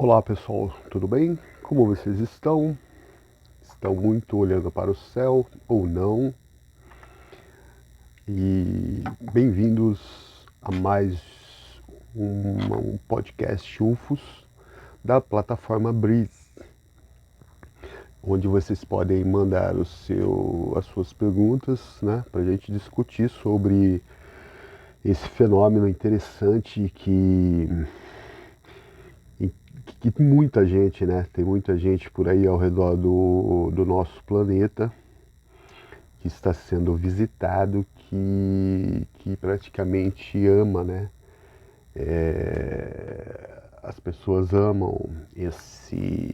Olá pessoal, tudo bem? Como vocês estão? Estão muito olhando para o céu ou não? E bem-vindos a mais um podcast UFOS da plataforma Breeze, onde vocês podem mandar as suas perguntas, né, para a gente discutir sobre esse fenômeno interessante que muita gente, né? Tem muita gente por aí ao redor do nosso planeta que está sendo visitado, que praticamente ama, né? As pessoas amam esse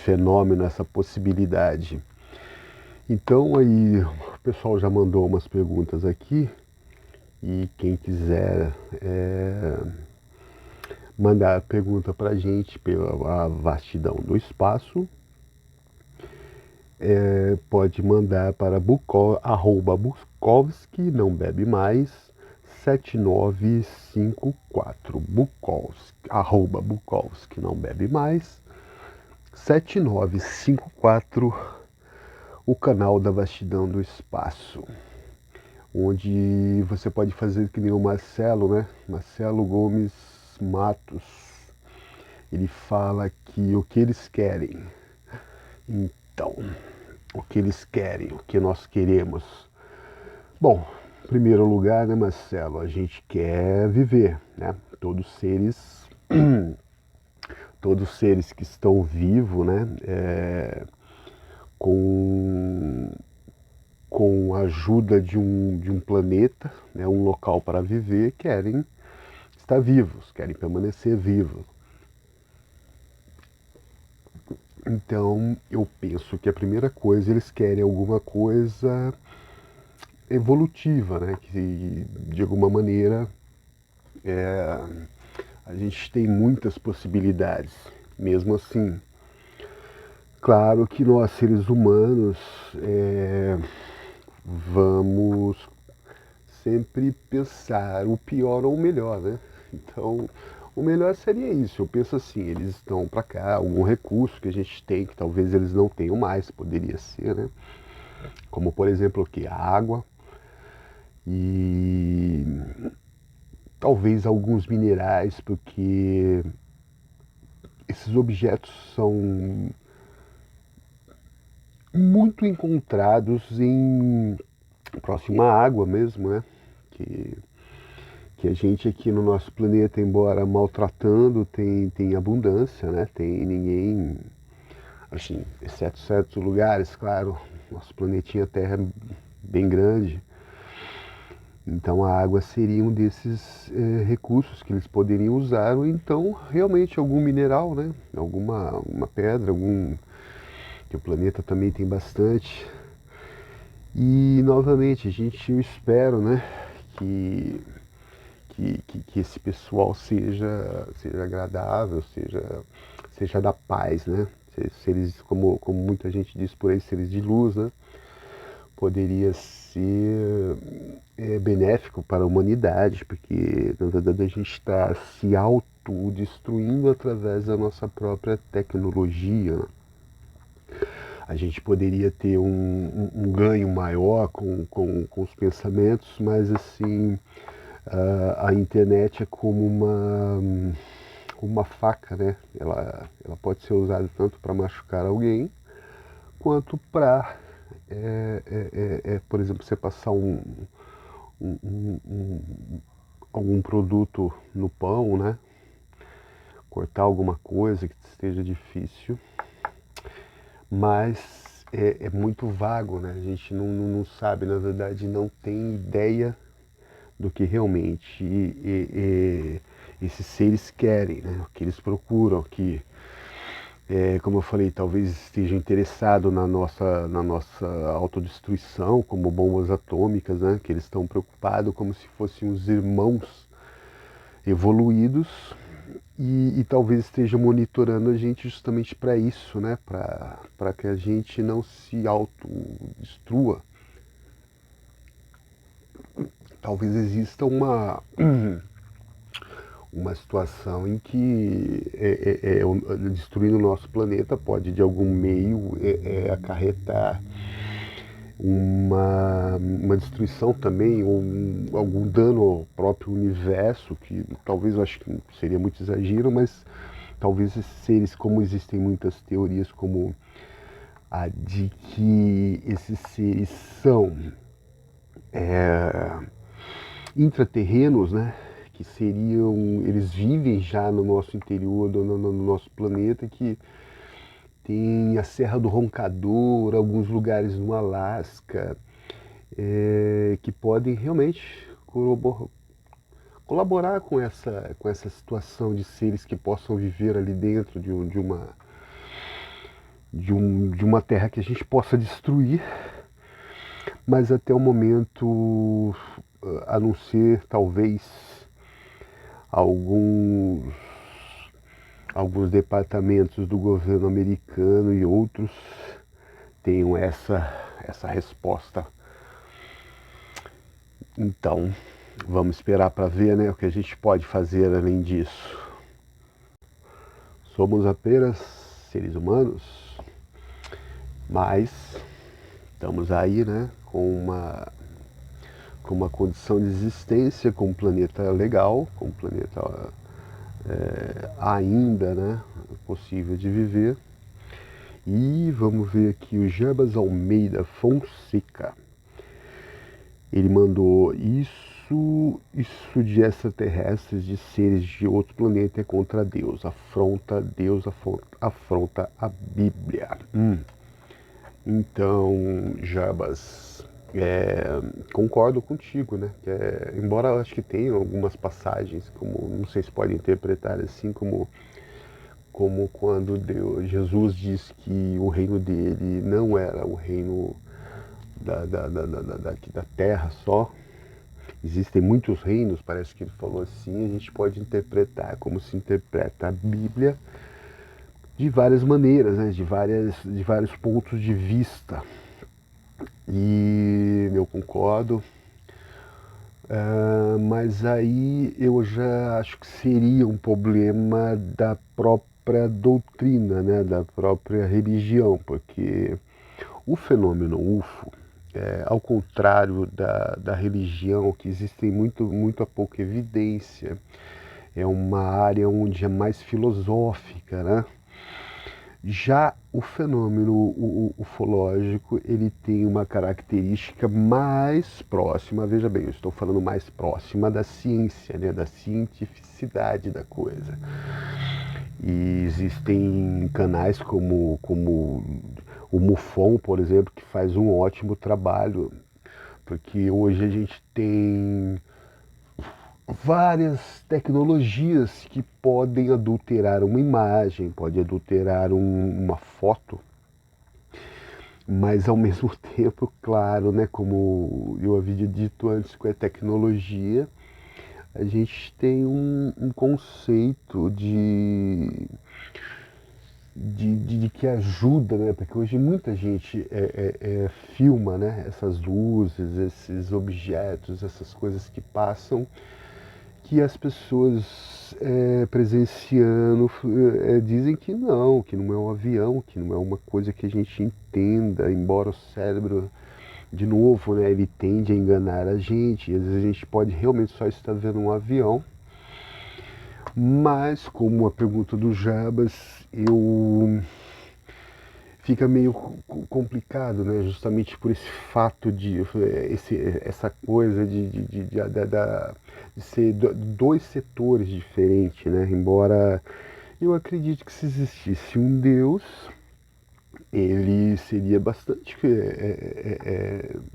fenômeno, essa possibilidade. Então aí o pessoal já mandou umas perguntas aqui e quem quiser mandar pergunta para a gente pela vastidão do espaço, pode mandar para Bukowski, não bebe mais, 7954. Bukowski, não bebe mais, 7954, o canal da vastidão do espaço, onde você pode fazer que nem o Marcelo, né? Marcelo Gomes Matos. Ele fala que o que eles querem. Então, o que eles querem, o que nós queremos. Bom, em primeiro lugar, né, Marcelo, a gente quer viver, né? Todos seres que estão vivos, né, com, com a ajuda de um planeta, né, um local para viver, querem estar vivos, querem permanecer vivos. Então, eu penso que a primeira coisa, eles querem alguma coisa evolutiva, né? Que de alguma maneira a gente tem muitas possibilidades. Mesmo assim, claro que nós seres humanos vamos sempre pensar o pior ou o melhor, né? Então, o melhor seria isso. Eu penso assim, eles estão para cá, algum recurso que a gente tem que talvez eles não tenham mais, poderia ser, né? Como por exemplo o que? A água e talvez alguns minerais, porque esses objetos são muito encontrados em próximo à água mesmo, né? Que, que a gente aqui no nosso planeta, embora maltratando, tem abundância, né? Tem ninguém, assim, exceto certos lugares, claro, nosso planetinha Terra é bem grande. Então a água seria um desses recursos que eles poderiam usar, ou então realmente algum mineral, né? Uma pedra, que o planeta também tem bastante. E novamente, eu espero, né, que, que esse pessoal seja agradável, seja da paz, né? Seres, como muita gente diz por aí, seres de luz, né? Poderia ser benéfico para a humanidade, porque na verdade a gente está se autodestruindo através da nossa própria tecnologia. A gente poderia ter um ganho maior com os pensamentos, mas assim, a internet é como uma faca, né? Ela pode ser usada tanto para machucar alguém, quanto para, por exemplo, você passar um, um, um, algum produto no pão, né? Cortar alguma coisa que esteja difícil, mas é muito vago, né? A gente não sabe, na verdade, não tem ideia do que realmente esses seres querem, né? O que eles procuram, como eu falei, talvez esteja interessado na nossa autodestruição, como bombas atômicas, né? Que eles estão preocupados como se fossem os irmãos evoluídos e talvez esteja monitorando a gente justamente para isso, né? Para que a gente não se autodestrua. Talvez exista uma situação em que destruindo o nosso planeta pode de algum meio acarretar uma destruição também, ou algum dano ao próprio universo, que talvez eu acho que seria muito exagero, mas talvez esses seres, como existem muitas teorias como a de que esses seres são intraterrenos, né? Que seriam, eles vivem já no nosso interior, no nosso planeta, que tem a Serra do Roncador, alguns lugares no Alasca, que podem realmente colaborar com essa situação de seres que possam viver ali dentro de uma terra que a gente possa destruir, mas até o momento, a não ser talvez alguns, alguns departamentos do governo americano e outros tenham essa resposta. Então, vamos esperar para ver, né, o que a gente pode fazer além disso. Somos apenas seres humanos, mas estamos aí, né, com uma condição de existência, com um planeta legal, com um planeta ainda, né, possível de viver. E vamos ver aqui o Jarbas Almeida Fonseca. Ele mandou isso de extraterrestres, de seres de outro planeta é contra Deus, afronta a Bíblia. Então, Jarbas, concordo contigo, né? Embora eu acho que tenha algumas passagens, como não sei se pode interpretar assim, como quando Jesus diz que o reino dele não era o reino da terra só. Existem muitos reinos, parece que ele falou assim. A gente pode interpretar como se interpreta a Bíblia de várias maneiras, né? de vários pontos de vista. E eu concordo. Mas aí eu já acho que seria um problema da própria doutrina, né? Da própria religião, porque o fenômeno UFO, ao contrário da religião, que existe muito pouca evidência, é uma área onde é mais filosófica, né? Já o fenômeno ufológico, ele tem uma característica mais próxima, veja bem, eu estou falando mais próxima da ciência, né? Da cientificidade da coisa. E existem canais como o MUFON, por exemplo, que faz um ótimo trabalho, porque hoje a gente tem várias tecnologias que podem adulterar uma imagem, pode adulterar uma foto, mas ao mesmo tempo, claro, né, como eu havia dito antes, com a tecnologia, a gente tem um conceito de que ajuda, né? Porque hoje muita gente filma, né? Essas luzes, esses objetos, essas coisas que passam, que as pessoas presenciando dizem que não é um avião, que não é uma coisa que a gente entenda, embora o cérebro, de novo, né? Ele tende a enganar a gente, e às vezes a gente pode realmente só estar vendo um avião. Mas, como a pergunta do Jabas, fica meio complicado, né? Justamente por esse fato essa coisa de ser dois setores diferentes, né? Embora eu acredite que se existisse um Deus, ele seria bastante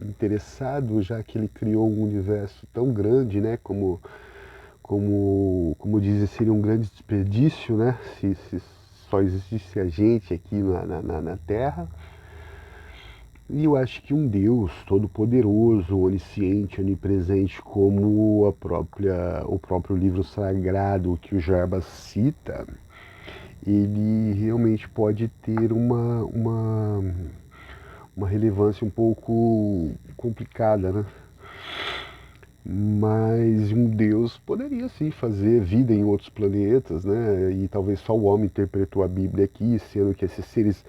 interessado, já que ele criou um universo tão grande, né? Como dizem, seria um grande desperdício, né? Se só existisse a gente aqui na Terra. E eu acho que um Deus todo-poderoso, onisciente, onipresente, como o próprio livro sagrado que o Jarbas cita, ele realmente pode ter uma relevância um pouco complicada, né? Mas um Deus poderia sim fazer vida em outros planetas, né? E talvez só o homem interpretou a Bíblia aqui, sendo que esses seres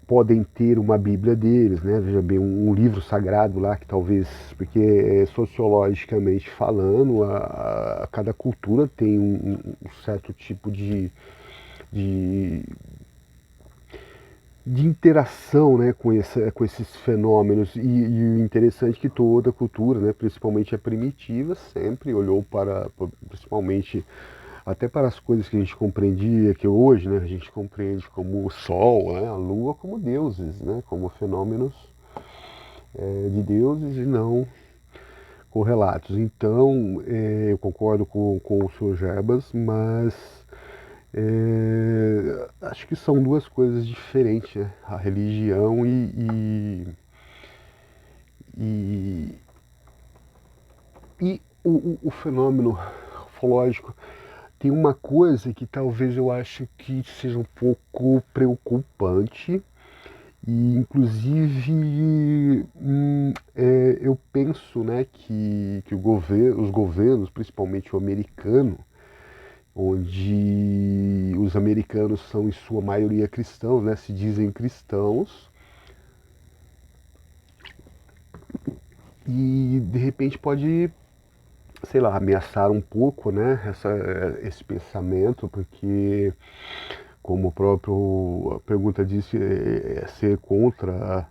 podem ter uma Bíblia deles, né? Veja bem, um livro sagrado lá que talvez, porque sociologicamente falando, cada cultura tem um certo tipo de, de interação, né, com esses fenômenos. E o interessante é que toda cultura, né, principalmente a primitiva, sempre olhou principalmente até para as coisas que a gente compreendia, que hoje, né, a gente compreende como o Sol, né, a Lua, como deuses, né, como fenômenos de deuses e não correlatos. Então, eu concordo com o Sr. Jarbas, mas acho que são duas coisas diferentes, né? A religião e, e o fenômeno ufológico. Tem uma coisa que talvez eu acho que seja um pouco preocupante e inclusive eu penso, né, que os governos, principalmente o americano, onde os americanos são em sua maioria cristãos, né, se dizem cristãos, e de repente pode, sei lá, ameaçar um pouco, né, esse pensamento, porque como o próprio a pergunta disse, é ser contra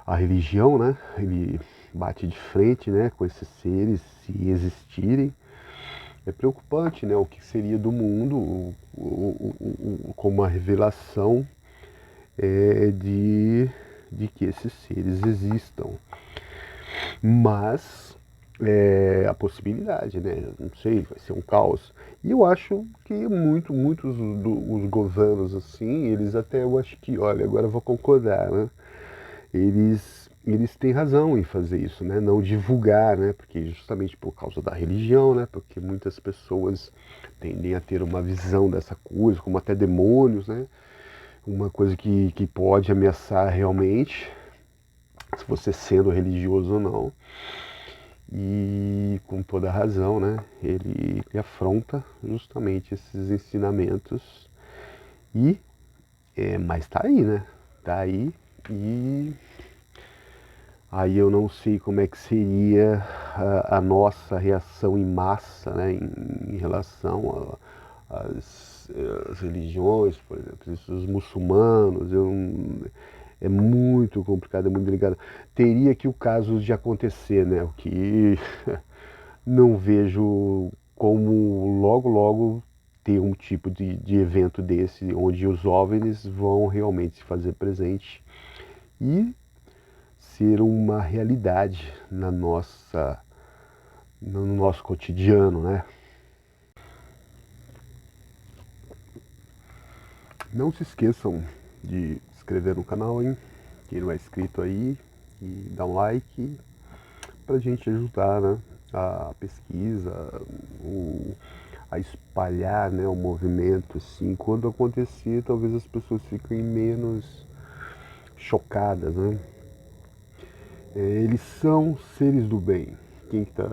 a religião, né? Ele bate de frente, né, com esses seres, se existirem. É preocupante, né, o que seria do mundo como uma revelação de que esses seres existam. Mas a possibilidade, né? Não sei, vai ser um caos. E eu acho que muitos dos governos assim, eles até eu acho que, olha, agora eu vou concordar, né? Eles têm razão em fazer isso, né? Não divulgar, né? Porque justamente por causa da religião, né? Porque muitas pessoas tendem a ter uma visão dessa coisa, como até demônios, né? Uma coisa que pode ameaçar realmente, se você sendo religioso ou não. E com toda razão, né? Ele afronta justamente esses ensinamentos. E mas tá aí, né? Tá aí e aí eu não sei como é que seria a nossa reação em massa, né, em relação às religiões, por exemplo, os muçulmanos. É muito complicado, é muito delicado. Teria que o caso de acontecer, né, o que não vejo como logo ter um tipo de evento desse, onde os OVNIs vão realmente se fazer presente e ser uma realidade no nosso cotidiano, né? Não se esqueçam de se inscrever no canal, hein? Quem não é inscrito aí, e dar um like pra gente ajudar, né? A pesquisa, a espalhar, né, o movimento, assim. Quando acontecer, talvez as pessoas fiquem menos chocadas, né? Eles são seres do bem. Quem que tá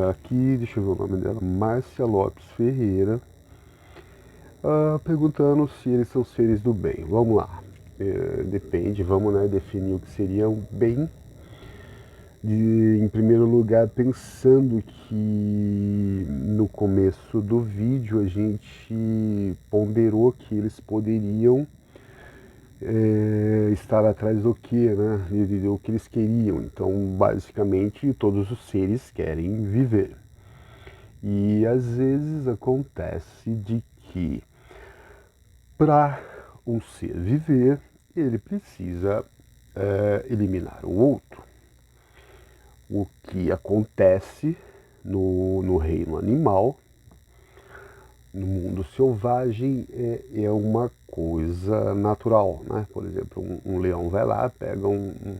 aqui? Deixa eu ver o nome dela. Márcia Lopes Ferreira. Perguntando se eles são seres do bem. Vamos lá. Depende, vamos, né, definir o que seria o bem. Em primeiro lugar, pensando que no começo do vídeo a gente ponderou que eles poderiam estar atrás do que, né? O que eles queriam. Então, basicamente, todos os seres querem viver. E às vezes acontece de que para um ser viver, ele precisa eliminar o outro. O que acontece no reino animal, no mundo selvagem, é uma coisa natural, né? Por exemplo, um leão vai lá, pega um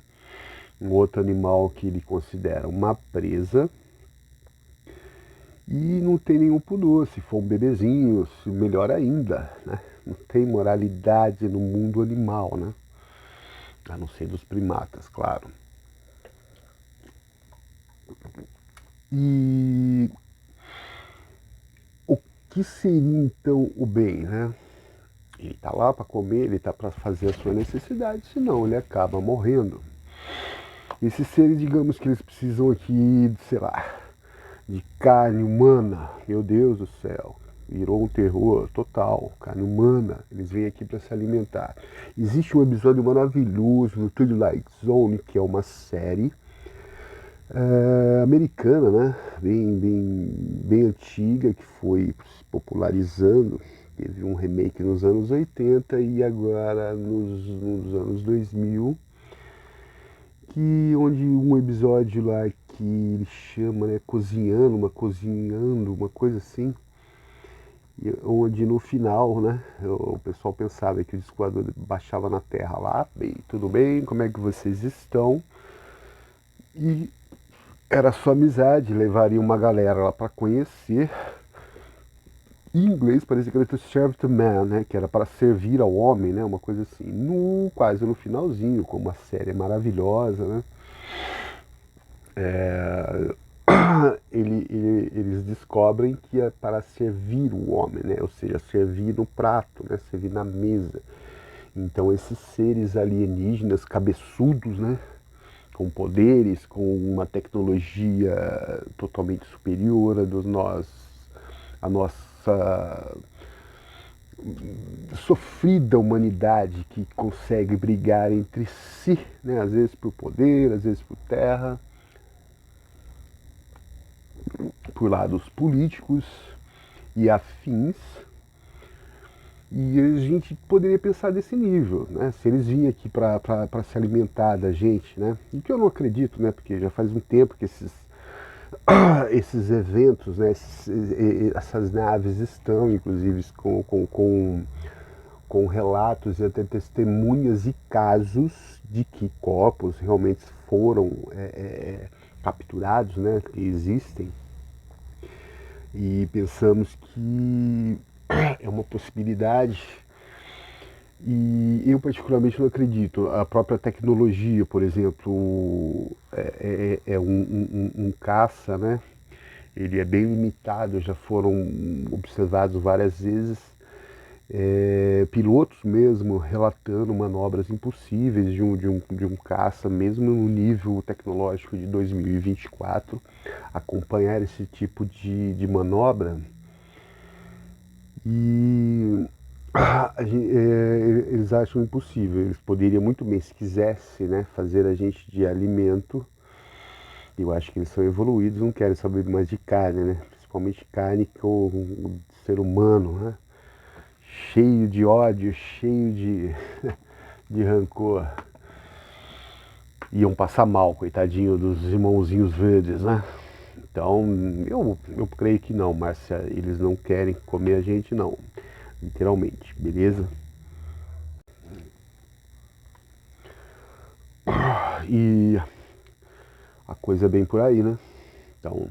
outro animal que ele considera uma presa e não tem nenhum pudor. Se for um bebezinho, melhor ainda, né? Não tem moralidade no mundo animal, né? A não ser dos primatas, claro. E o que seria então o bem, né? Ele está lá para comer, ele está para fazer a sua necessidade, senão ele acaba morrendo. Esses seres, digamos que eles precisam aqui, sei lá, de carne humana, meu Deus do céu, virou um terror total, carne humana, eles vêm aqui para se alimentar. Existe um episódio maravilhoso no Twilight Zone, que é uma série americana, né? Bem antiga, que foi se popularizando. Teve um remake nos anos 80 e agora nos anos 2000, que onde um episódio lá que ele chama, né, cozinhando, uma coisa assim, onde no final, né, o pessoal pensava que o disco voador baixava na Terra lá, bem, tudo bem, como é que vocês estão? E era sua amizade, levaria uma galera lá para conhecer. Em inglês parecia que era to serve to man, né, que era para servir ao homem, né, uma coisa assim. Quase no finalzinho, como a série é maravilhosa, né, eles descobrem que é para servir o homem, né, ou seja, servir no prato, né, servir na mesa. Então esses seres alienígenas cabeçudos, né, com poderes, com uma tecnologia totalmente superior a nossa sofrida humanidade, que consegue brigar entre si, né, às vezes por poder, às vezes por terra, por lados políticos e afins. E a gente poderia pensar desse nível, né? Se eles vinham aqui para se alimentar da gente, né? E que eu não acredito, né? Porque já faz um tempo que esses eventos, né? Essas naves estão, inclusive, com relatos e até testemunhas e casos de que corpos realmente foram capturados, né? Que existem. E pensamos que é uma possibilidade. E eu particularmente não acredito. A própria tecnologia, por exemplo, é um caça, né? Ele é bem limitado, já foram observados várias vezes pilotos mesmo relatando manobras impossíveis de um caça, mesmo no nível tecnológico de 2024, acompanhar esse tipo de manobra. E eles acham impossível. Eles poderiam muito bem, se quisesse, né, fazer a gente de alimento. Eu acho que eles são evoluídos, não querem saber mais de carne, né? Principalmente carne com o ser humano, né? Cheio de ódio, cheio de rancor. Iam passar mal, coitadinho dos irmãozinhos verdes, né? Então, eu creio que não, Márcia, eles não querem comer a gente, não. Literalmente, beleza? E a coisa é bem por aí, né? Então,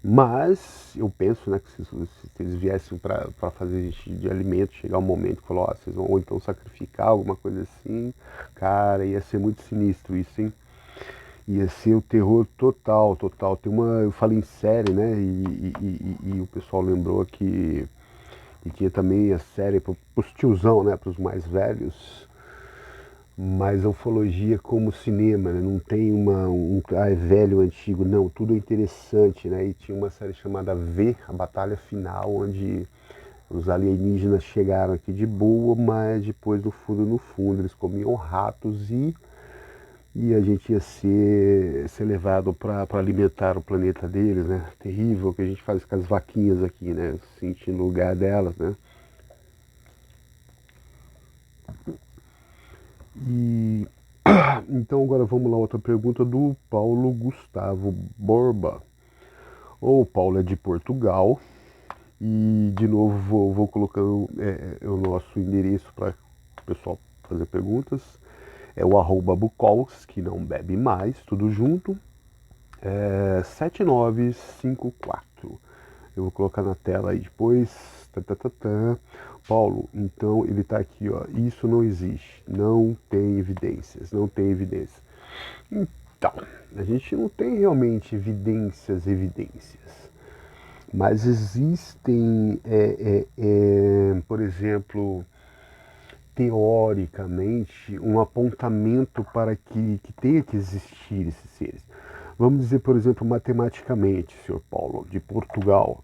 mas eu penso, né, que se eles viessem para fazer a gente de alimento, chegar um momento que falou, ó, vocês vão ou então sacrificar alguma coisa assim, cara, ia ser muito sinistro isso, hein? Ia ser o terror total, total. Eu falei em série, né, e o pessoal lembrou que tinha também a série pros tiozão, né, pros mais velhos, mas a ufologia como cinema, né? Não tem é velho, antigo, não, tudo é interessante, né? E tinha uma série chamada V, a Batalha Final, onde os alienígenas chegaram aqui de boa, mas depois no fundo, eles comiam ratos e a gente ia ser levado para alimentar o planeta deles, né? Terrível, o que a gente faz com as vaquinhas aqui, né? Sentindo o lugar delas, né? E então agora vamos lá, outra pergunta do Paulo Gustavo Borba. O Paulo é de Portugal e de novo vou colocando o nosso endereço para o pessoal fazer perguntas. É o arroba Bucols, que não bebe mais, tudo junto, 7954. Eu vou colocar na tela aí depois. Tá, tá, tá, tá. Paulo, então ele está aqui, ó. Isso não existe. Não tem evidências. Não tem evidência. Então, a gente não tem realmente evidências, mas existem, por exemplo, teoricamente, um apontamento para que tenha que existir esses seres. Vamos dizer, por exemplo, matematicamente, senhor Paulo, de Portugal,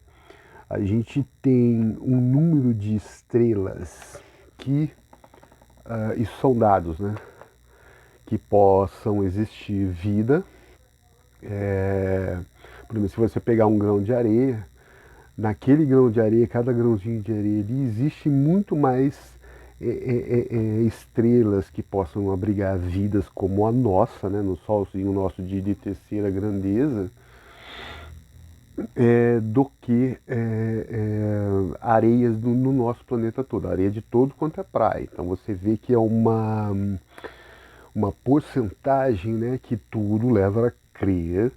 a gente tem um número de estrelas que, isso são dados, né? Que possam existir vida. Por exemplo, se você pegar um grão de areia, naquele grão de areia, cada grãozinho de areia ali, existe muito mais estrelas que possam abrigar vidas como a nossa, né, no Solzinho nosso de terceira grandeza, do que areias no nosso planeta todo, areia de todo quanto é praia. Então você vê que é uma porcentagem, né, que tudo leva a crer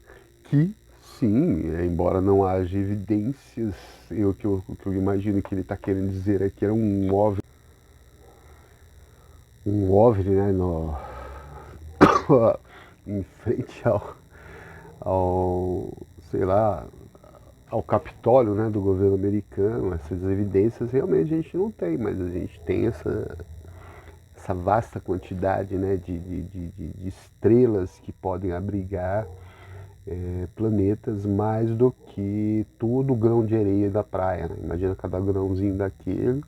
que sim, embora não haja evidências, que eu imagino que ele está querendo dizer é que era um OVNI, né, em frente ao, sei lá, ao Capitólio, né, do governo americano. Essas evidências realmente a gente não tem, mas a gente tem essa vasta quantidade, né, de estrelas que podem abrigar planetas mais do que todo o grão de areia da praia. Né? Imagina cada grãozinho daquele.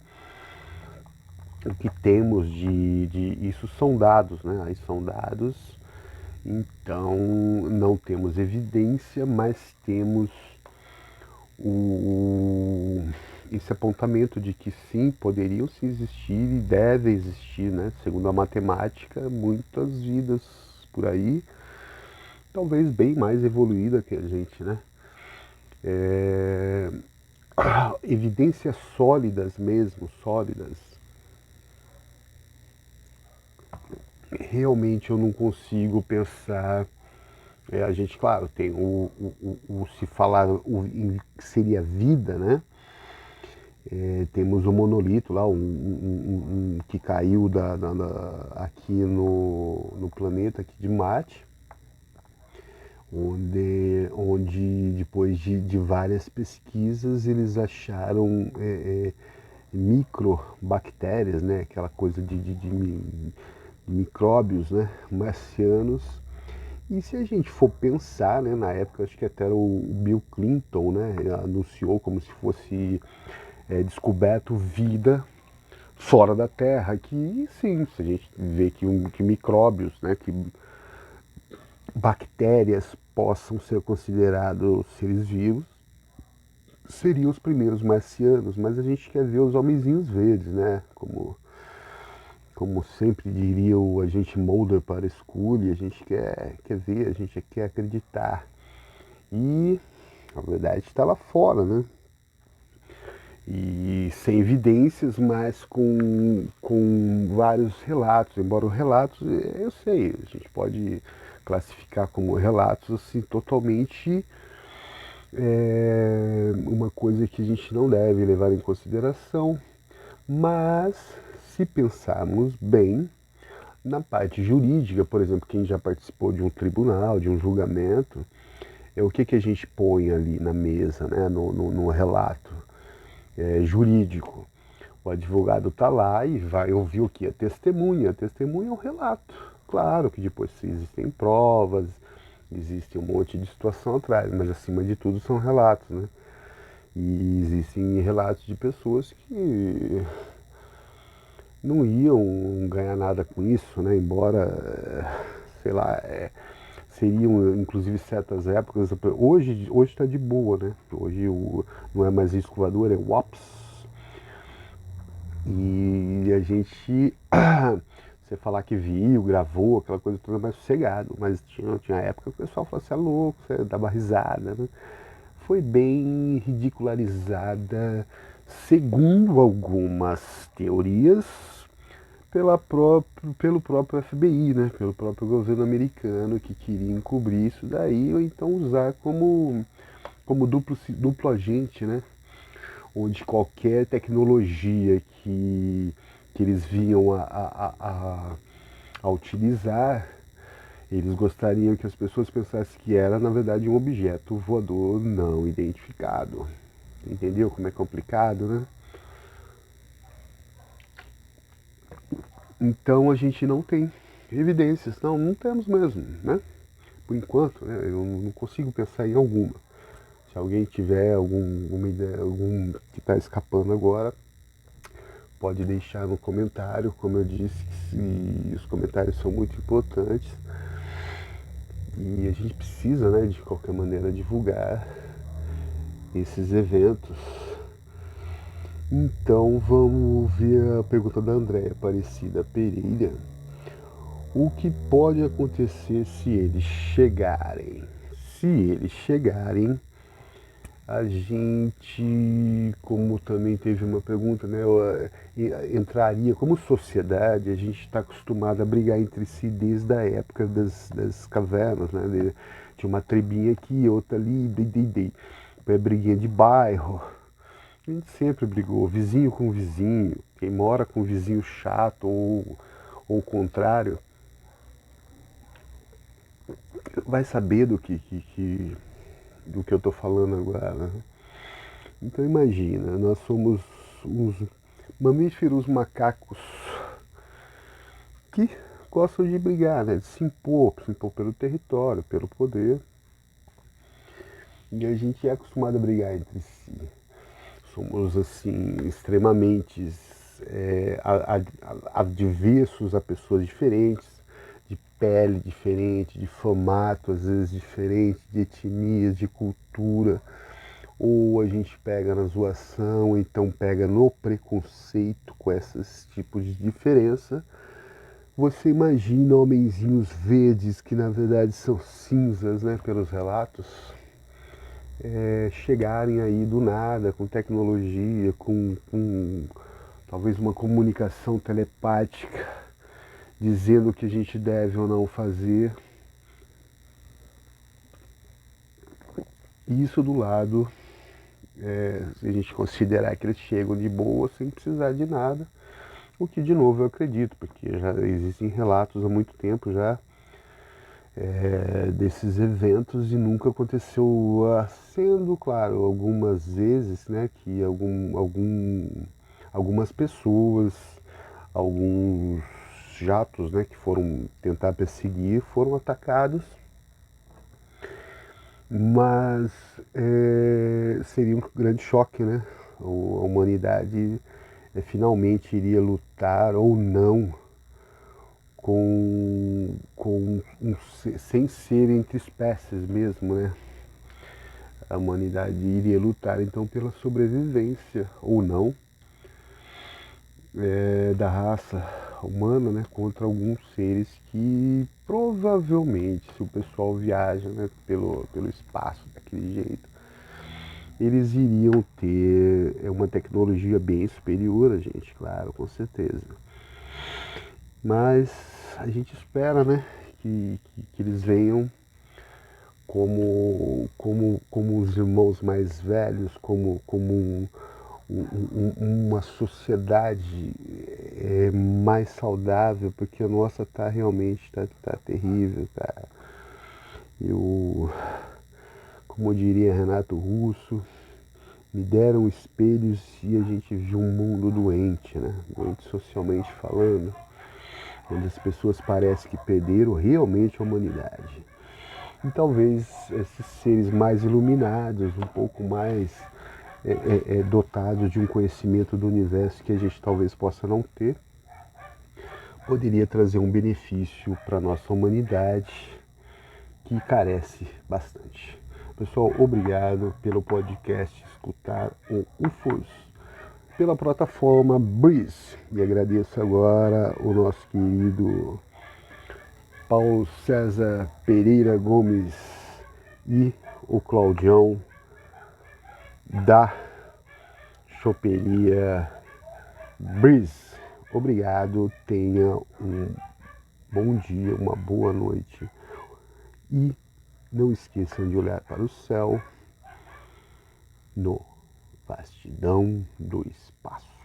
O que temos isso são dados, né? Aí são dados, então não temos evidência, mas temos esse apontamento de que sim, poderiam se existir e devem existir, né? Segundo a matemática, muitas vidas por aí, talvez bem mais evoluída que a gente, né? É, evidências sólidas mesmo, sólidas, realmente eu não consigo pensar. A gente, claro, tem se falar seria vida, né? Temos o monolito lá, que caiu aqui no planeta aqui de Marte, onde depois de várias pesquisas eles acharam microbactérias, né? Aquela coisa de micróbios, né? Marcianos. E se a gente for pensar, né, na época, acho que até era o Bill Clinton, né, anunciou como se fosse descoberto vida fora da Terra, que sim, se a gente vê que micróbios, né, que bactérias possam ser considerados seres vivos, seriam os primeiros marcianos, mas a gente quer ver os homenzinhos verdes, né, como sempre diria o agente Mulder para Scully, a gente quer ver, a gente quer acreditar. E a verdade está lá fora, né? E sem evidências, mas com vários relatos. Embora os relatos, eu sei, a gente pode classificar como relatos assim, totalmente uma coisa que a gente não deve levar em consideração. Mas se pensarmos bem, na parte jurídica, por exemplo, quem já participou de um tribunal, de um julgamento, o que a gente põe ali na mesa, né, no relato jurídico. O advogado está lá e vai ouvir o que? A testemunha. A testemunha é um relato. Claro que depois existem provas, existe um monte de situação atrás, mas acima de tudo são relatos, né? E existem relatos de pessoas que não iam ganhar nada com isso, né? Embora, sei lá, seriam inclusive certas épocas. Hoje está de boa, né? Hoje não é mais disco voador, é WAPS. E a gente, você falar que viu, gravou, aquela coisa toda mais sossegado, mas tinha época que o pessoal falava assim, é louco, você dava risada, né? Foi bem ridicularizada, segundo algumas teorias, pelo próprio FBI, né? Pelo próprio governo americano, que queria encobrir isso daí, ou então usar como duplo agente, né? Onde qualquer tecnologia que eles vinham a utilizar, Eles gostariam que as pessoas pensassem que era, na verdade, um objeto voador não identificado. Entendeu como é complicado, né? Então a gente não tem evidências, não temos mesmo, né? Por enquanto, né? Eu não consigo pensar em alguma. Se alguém tiver alguma ideia, algum que está escapando agora, pode deixar no comentário. Como eu disse, os comentários são muito importantes e a gente precisa, né, de qualquer maneira, divulgar esses eventos. Então vamos ver a pergunta da Andréia Aparecida Pereira. O que pode acontecer se eles chegarem? Se eles chegarem, a gente, como também teve uma pergunta, né, entraria, como sociedade, a gente está acostumado a brigar entre si desde a época das cavernas, né, de uma tribinha aqui, outra ali, briguinha de bairro. A gente sempre brigou, vizinho com vizinho, quem mora com vizinho chato ou o contrário, vai saber do que eu estou falando agora, né? Então imagina, nós somos uns mamíferos macacos que gostam de brigar, né? De se impor pelo território, pelo poder. E a gente é acostumado a brigar entre si. Somos assim extremamente adversos a pessoas diferentes, de pele diferente, de formato às vezes diferente, de etnias, de cultura. Ou a gente pega na zoação, ou então pega no preconceito com esses tipos de diferença. Você imagina homenzinhos verdes, que na verdade são cinzas, né, pelos relatos, chegarem aí do nada, com tecnologia, com talvez uma comunicação telepática, dizendo o que a gente deve ou não fazer. Isso do lado, se a gente considerar que eles chegam de boa, sem precisar de nada, o que de novo eu acredito, porque já existem relatos há muito tempo já desses eventos e nunca aconteceu, sendo claro algumas vezes, né, que algumas pessoas, alguns jatos, né, que foram tentar perseguir, foram atacados, mas seria um grande choque, né? A humanidade finalmente iria lutar ou não sem ser entre espécies mesmo, né? A humanidade iria lutar então pela sobrevivência ou não da raça humana, né, contra alguns seres que provavelmente, se o pessoal viaja, né, pelo espaço daquele jeito, eles iriam ter uma tecnologia bem superior a gente, claro, com certeza. Mas a gente espera, né, que eles venham como os irmãos mais velhos, como uma sociedade mais saudável, porque a nossa realmente tá terrível, tá? Eu, como diria Renato Russo, me deram espelhos e a gente viu um mundo doente, né? Doente socialmente falando, onde as pessoas parecem que perderam realmente a humanidade. E talvez esses seres mais iluminados, um pouco mais dotados de um conhecimento do universo que a gente talvez possa não ter, poderia trazer um benefício para a nossa humanidade que carece bastante. Pessoal, obrigado pelo podcast escutar o UFOS pela plataforma Breeze. E agradeço agora o nosso querido Paulo César Pereira Gomes e o Claudião da Choperia Breeze. Obrigado, tenha um bom dia, uma boa noite e não esqueçam de olhar para o céu no vastidão do espaço.